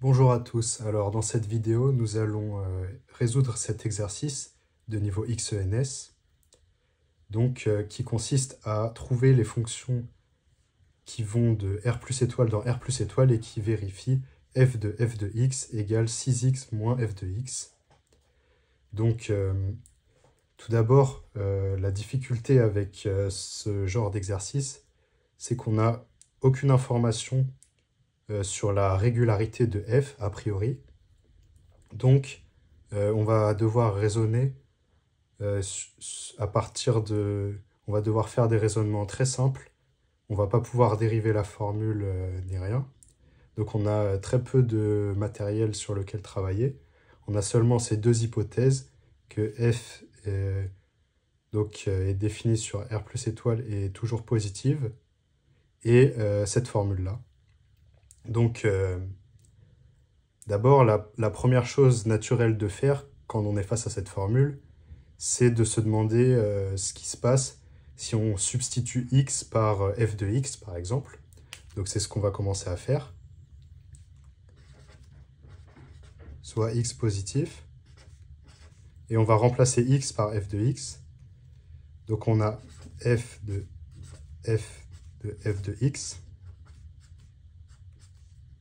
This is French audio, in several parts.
Bonjour à tous, alors dans cette vidéo nous allons résoudre cet exercice de niveau XENS qui consiste à trouver les fonctions qui vont de R plus étoile dans R plus étoile et qui vérifient f de x égale 6x moins f de x. Tout d'abord, la difficulté avec ce genre d'exercice, c'est qu'on n'a aucune information sur la régularité de f, a priori. On va devoir raisonner à partir de... On va devoir faire des raisonnements très simples. On ne va pas pouvoir dériver la formule ni rien. Donc on a très peu de matériel sur lequel travailler. On a seulement ces deux hypothèses, que f est définie sur R plus étoile et est toujours positive, et cette formule-là. D'abord, la première chose naturelle de faire quand on est face à cette formule, c'est de se demander ce qui se passe si on substitue x par f de x, par exemple. Donc c'est ce qu'on va commencer à faire. Soit x positif. Et on va remplacer x par f de x. Donc on a f de x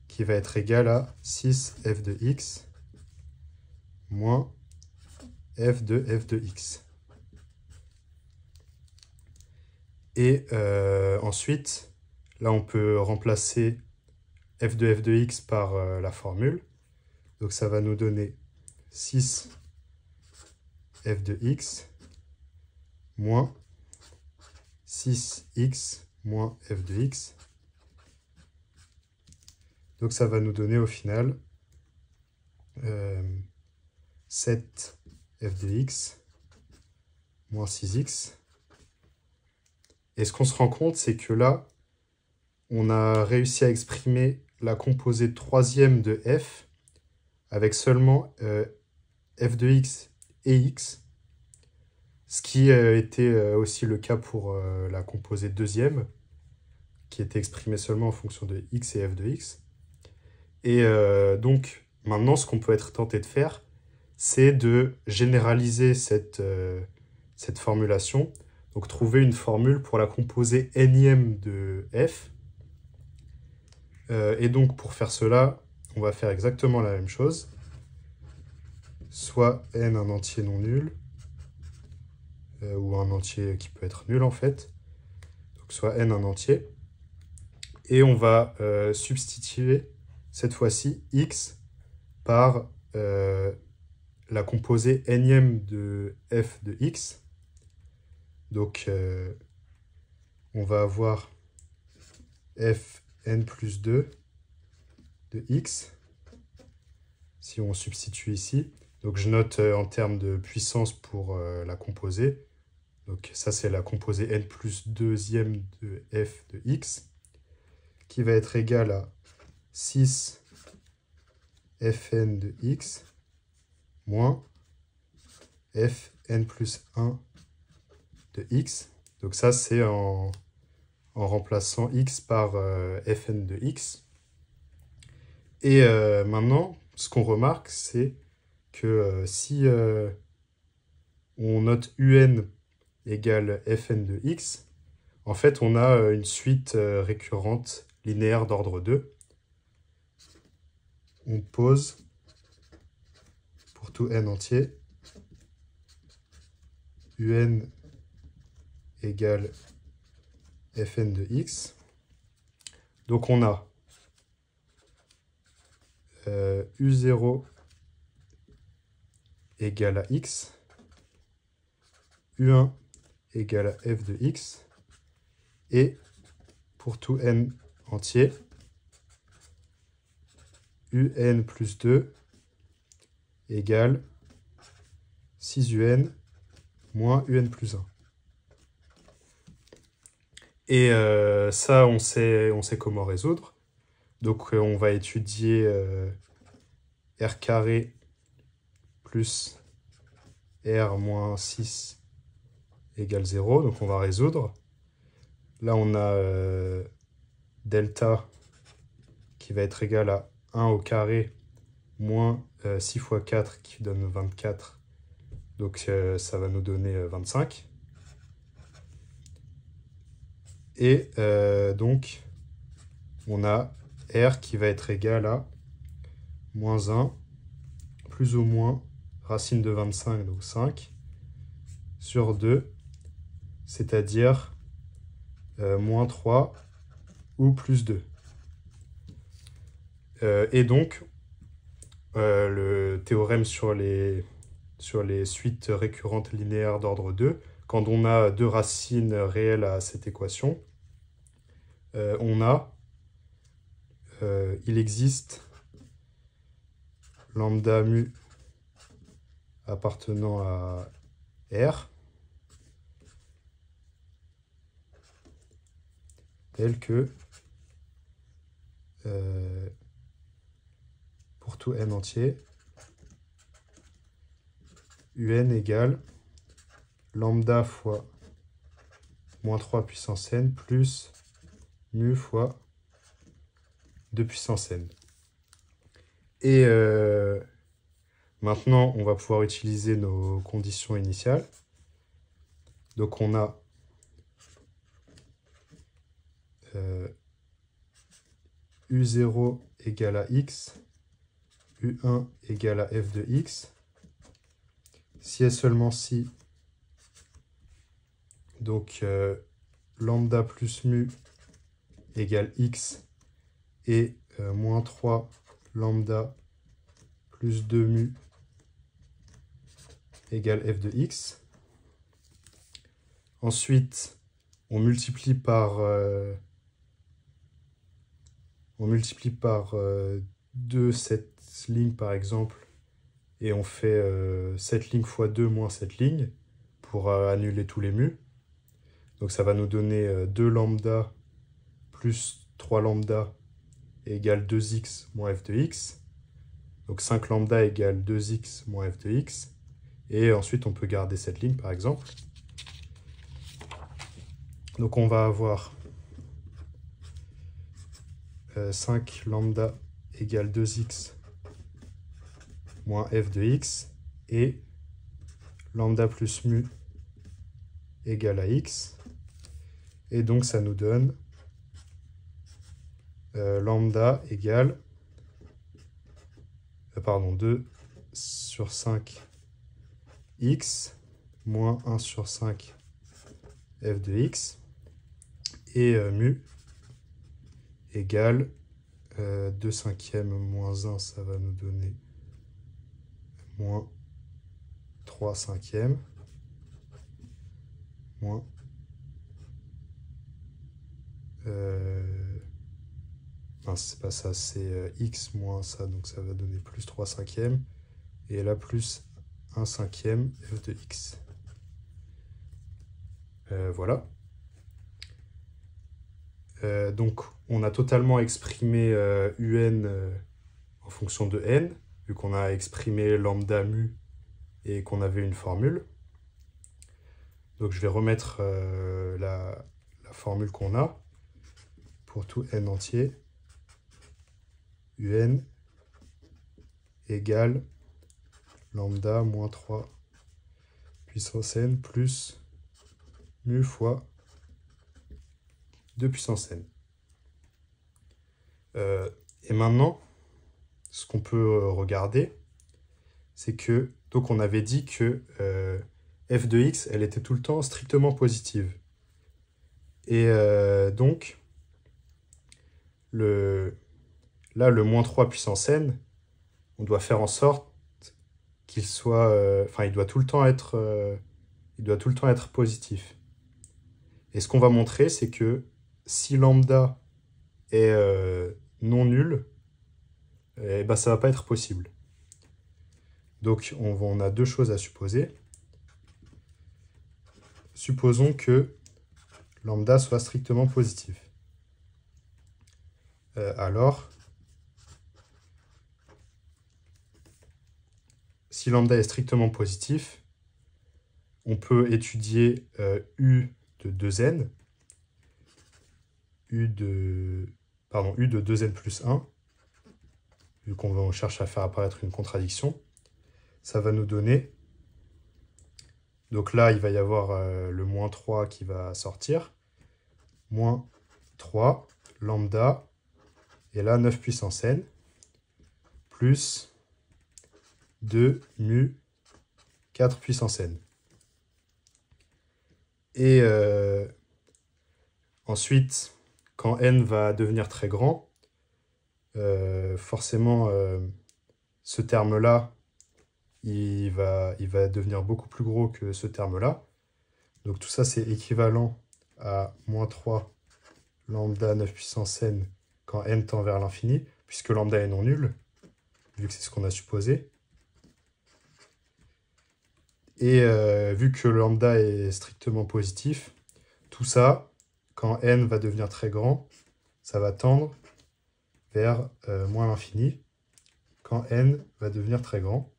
qui va être égal à 6f de x moins f de x. Et ensuite, là on peut remplacer f de x par la formule. Donc ça va nous donner 6 f de x moins 6x moins f de x. Donc ça va nous donner au final 7 f de x moins 6x. Et ce qu'on se rend compte, c'est que là, on a réussi à exprimer la composée troisième de f avec seulement f de x et x, ce qui était aussi le cas pour la composée deuxième, qui était exprimée seulement en fonction de x et f de x. Et donc, maintenant, ce qu'on peut être tenté de faire, c'est de généraliser cette formulation. Donc, trouver une formule pour la composée énième de f. Et donc, pour faire cela, on va faire exactement la même chose. Soit n un entier non nul, ou un entier qui peut être nul en fait. Donc, soit n un entier. Et on va substituer cette fois-ci x par la composée énième de f de x. Donc, on va avoir fn plus 2 de x, si on substitue ici. Donc, je note en termes de puissance pour la composée. Donc, ça, c'est la composée n plus 2e de f de x, qui va être égale à 6 fn de x moins fn plus 1 de x. Donc ça, c'est en remplaçant x par fn de x. Et maintenant, ce qu'on remarque, c'est que si on note un égale fn de x, en fait, on a une suite récurrente linéaire d'ordre 2. On pose pour tout n entier un égale fn de x. Donc on a u0 égale à x, u1 égale à f de x, et pour tout n entier, un plus 2 égale 6un moins un plus 1. Et ça, on sait comment résoudre. Donc, on va étudier r carré plus r moins 6 égale 0. Donc, on va résoudre. Là, on a delta qui va être égal à 1 au carré moins 6 fois 4 qui donne 24. Donc ça va nous donner 25. Et donc on a R qui va être égal à moins 1 plus ou moins racine de 25, donc 5, sur 2, c'est-à-dire moins 3 ou plus 2. Et donc, le théorème sur les suites récurrentes linéaires d'ordre 2, quand on a deux racines réelles à cette équation, il existe lambda mu appartenant à R tel que pour tout n entier, un égale lambda fois moins 3 puissance n plus mu fois 2 puissance n. Et maintenant, on va pouvoir utiliser nos conditions initiales. Donc on a U0 égale à x, U1 égale à f de x. Si et seulement si, donc lambda plus mu égale x et moins 3 lambda plus 2 mu égale f de x. Ensuite, on multiplie par 2 cette ligne par exemple, et on fait cette ligne fois 2 moins cette ligne pour annuler tous les mu. Donc ça va nous donner 2 lambda plus 3 lambda égale 2x moins f de x. Donc 5 lambda égale 2x moins f de x. Et ensuite on peut garder cette ligne par exemple. Donc on va avoir 5 lambda égale 2x moins f de x et lambda plus mu égale à x. Et donc ça nous donne lambda égale 2 sur 5 x moins 1 sur 5 f de x et mu égale 2 cinquièmes moins 1, ça va nous donner moins 3 cinquièmes moins non, c'est pas ça, c'est x moins ça, donc ça va donner plus 3 cinquièmes et là plus 1 cinquième f de x. Voilà. Donc on a totalement exprimé un en fonction de n, vu qu'on a exprimé lambda mu et qu'on avait une formule. Donc je vais remettre la formule qu'on a pour tout n entier. Un égale lambda moins 3 puissance n plus mu fois 2 puissance n. Et maintenant, ce qu'on peut regarder, c'est que, donc on avait dit que f de x, elle était tout le temps strictement positive. Et donc, là, le moins 3 puissance n, on doit faire en sorte qu'il soit... il doit tout le temps être positif. Et ce qu'on va montrer, c'est que si lambda est non nul, eh ben, ça ne va pas être possible. Donc, on a deux choses à supposer. Supposons que lambda soit strictement positif. Alors, si lambda est strictement positif, on peut étudier U de 2n, U de 2n plus 1, vu qu'on cherche à faire apparaître une contradiction. Ça va nous donner, donc là, il va y avoir le moins 3 qui va sortir, moins 3, lambda, et là, 9 puissance n, plus 2 mu 4 puissance n. Et ensuite, quand n va devenir très grand, forcément, ce terme-là, il va devenir beaucoup plus gros que ce terme-là. Donc tout ça, c'est équivalent à moins 3 lambda 9 puissance n quand n tend vers l'infini, puisque lambda est non nul, vu que c'est ce qu'on a supposé. Et vu que lambda est strictement positif, tout ça, quand n va devenir très grand, ça va tendre vers moins l'infini, quand n va devenir très grand.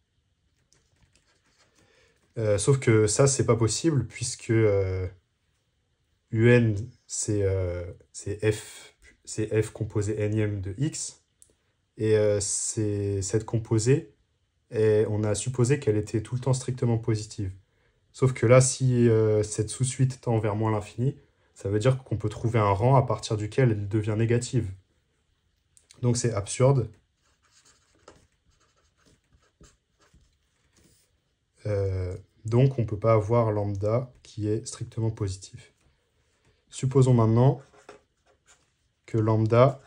Sauf que ça, c'est pas possible, puisque un, c'est f composé nème de x, et cette composée, on a supposé qu'elle était tout le temps strictement positive. Sauf que là, si cette sous-suite tend vers moins l'infini, ça veut dire qu'on peut trouver un rang à partir duquel elle devient négative. Donc c'est absurde. Donc on ne peut pas avoir lambda qui est strictement positif. Supposons maintenant que lambda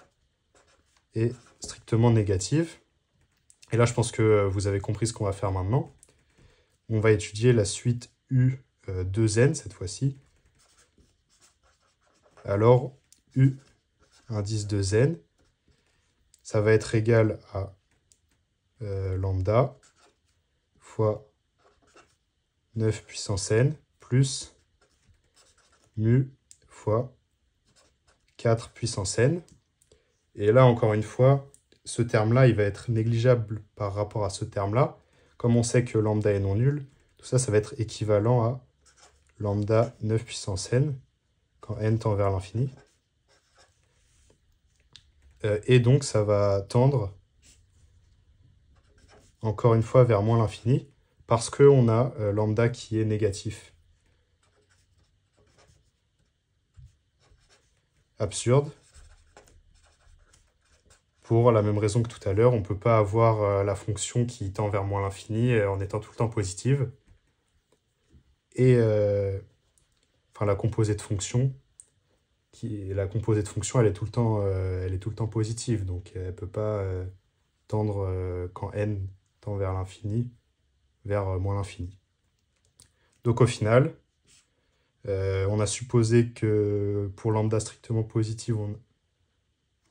est strictement négative. Et là, je pense que vous avez compris ce qu'on va faire maintenant. On va étudier la suite U 2n cette fois-ci. Alors, U indice 2n, ça va être égal à lambda fois 9 puissance n plus mu fois 4 puissance n. Et là, encore une fois, ce terme-là, il va être négligeable par rapport à ce terme-là. Comme on sait que lambda est non nul, tout ça, ça va être équivalent à lambda 9 puissance n, quand n tend vers l'infini. Et donc, ça va tendre, encore une fois, vers moins l'infini, parce qu'on a lambda qui est négatif. Absurde. Pour la même raison que tout à l'heure, on ne peut pas avoir la fonction qui tend vers moins l'infini en étant tout le temps positive. Et enfin, la composée de fonction, elle est tout le temps positive. Donc elle ne peut pas tendre quand n tend vers l'infini, vers moins l'infini. Donc au final, on a supposé que pour lambda strictement positive,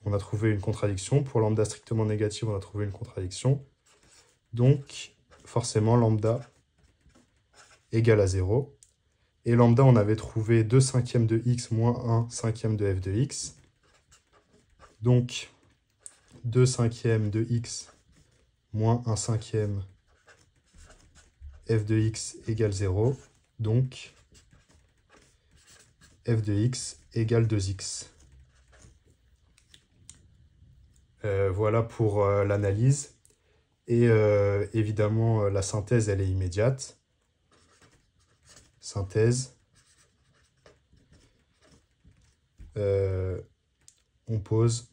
on a trouvé une contradiction. Pour lambda strictement négative, on a trouvé une contradiction. Donc, forcément, lambda égale à 0. Et lambda, on avait trouvé 2 cinquièmes de x moins 1 cinquième de f de x. Donc, 2 cinquièmes de x moins 1 cinquième f de x égale 0. Donc, f de x égale 2x. Voilà pour l'analyse. Et évidemment, la synthèse, elle est immédiate. Synthèse. On pose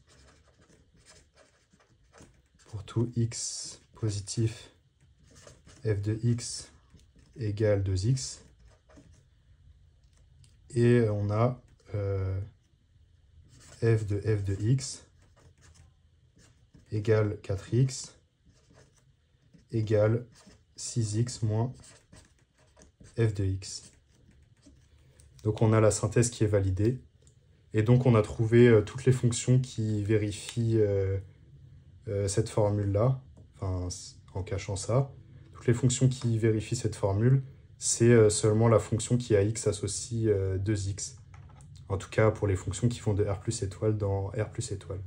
pour tout x positif, f de x égale 2x. Et on a f de x égale 4x égale 6x moins f de x. Donc on a la synthèse qui est validée. Et donc on a trouvé toutes les fonctions qui vérifient cette formule-là, enfin en cachant ça. Toutes les fonctions qui vérifient cette formule, c'est seulement la fonction qui à x associe 2x. En tout cas pour les fonctions qui font de R plus étoile dans R plus étoile.